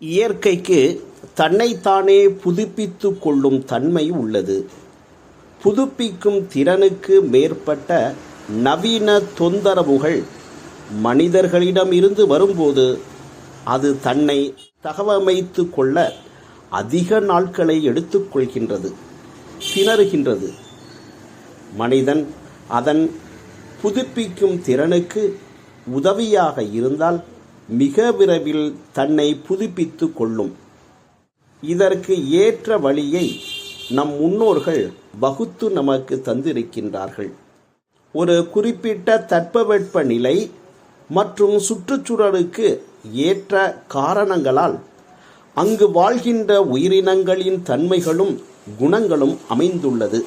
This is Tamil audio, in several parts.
இயற்கைக்கு தன்னைத்தானே புதுப்பித்து கொள்ளும் தன்மை உள்ளது. புதுப்பிக்கும் திறனுக்கு மேற்பட்ட நவீன தொந்தரவுகள் மனிதர்களிடம் இருந்து வரும்போது அது தன்னை தகவமைத்து கொள்ள அதிக நாட்களை எடுத்துக்கொள்கின்றது, திணறுகின்றது. மனிதன் அதன் புதுப்பிக்கும் திறனுக்கு உதவியாக இருந்தால் மிக விரைவில் தன்னை புதுப்பித்து கொள்ளும். இதற்கு ஏற்ற வழியை நம் முன்னோர்கள் வகுத்து நமக்கு தந்திருக்கின்றார்கள். ஒரு குறிப்பிட்ட தட்பவெட்ப நிலை மற்றும் சுற்றுச்சூழலுக்கு ஏற்ற காரணங்களால் அங்கு வாழ்கின்ற உயிரினங்களின் தன்மைகளும் குணங்களும் அமைந்துள்ளது.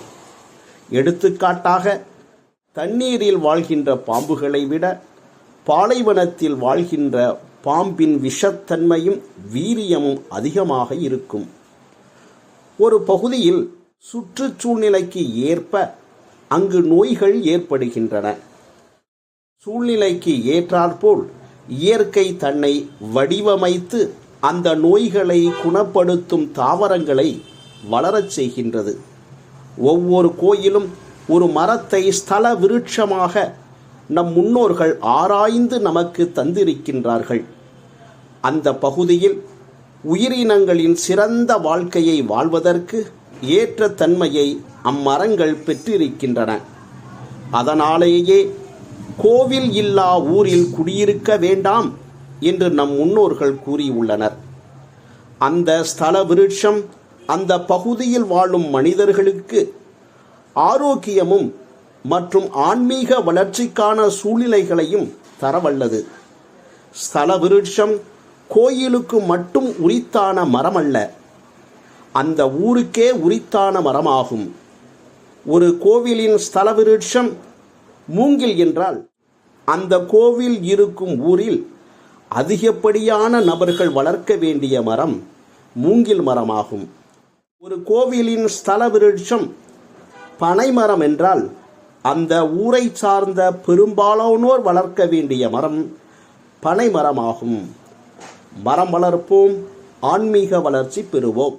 எடுத்துக்காட்டாக, தண்ணீரில் வாழ்கின்ற பாம்புகளை விட பாலைவனத்தில் வாழ்கின்ற பாம்பின் விஷத்தன்மையும் வீரியமும் அதிகமாக இருக்கும். ஒரு பகுதியில் சுற்றுச்சூழ்நிலைக்கு ஏற்ப அங்கு நோய்கள் ஏற்படுகின்றன. சூழ்நிலைக்கு ஏற்றாற்போல் இயற்கை தன்னை வடிவமைத்து அந்த நோய்களை குணப்படுத்தும் தாவரங்களை வளரச் செய்கின்றது. ஒவ்வொரு கோயிலும் ஒரு மரத்தை ஸ்தல விருட்சமாக நம் முன்னோர்கள் ஆராய்ந்து நமக்கு தந்திருக்கின்றார்கள். அந்த பகுதியில் உயிரினங்களின் சிறந்த வாழ்க்கையை வாழ்வதற்கு ஏற்ற தன்மையை அம்மரங்கள் பெற்றிருக்கின்றன. அதனாலேயே கோவில் இல்லா ஊரில் குடியிருக்க வேண்டாம் என்று நம் முன்னோர்கள் கூறியுள்ளனர். அந்த ஸ்தல விருட்சம் அந்த பகுதியில் வாழும் மனிதர்களுக்கு ஆரோக்கியமும் மற்றும் ஆன்மீக வளர்ச்சிக்கான சூழ்நிலைகளையும் தரவல்லது. ஸ்தல விருட்சம் கோயிலுக்கு மட்டும் உரித்தான மரம் அல்ல, அந்த ஊருக்கே உரித்தான மரமாகும். ஒரு கோவிலின் ஸ்தல விருட்சம் மூங்கில் என்றால் அந்த கோவில் இருக்கும் ஊரில் அதிகப்படியான நபர்கள் வளர்க்க வேண்டிய மரம் மூங்கில் மரமாகும். ஒரு கோவிலின் ஸ்தல விருட்சம் பனைமரம் என்றால் அந்த ஊரை சார்ந்த பெரும்பாலானோர் வளர்க்க வேண்டிய மரம் பனைமரமாகும். மரம் வளர்ப்போம், ஆன்மீக வளர்ச்சி பெறுவோம்.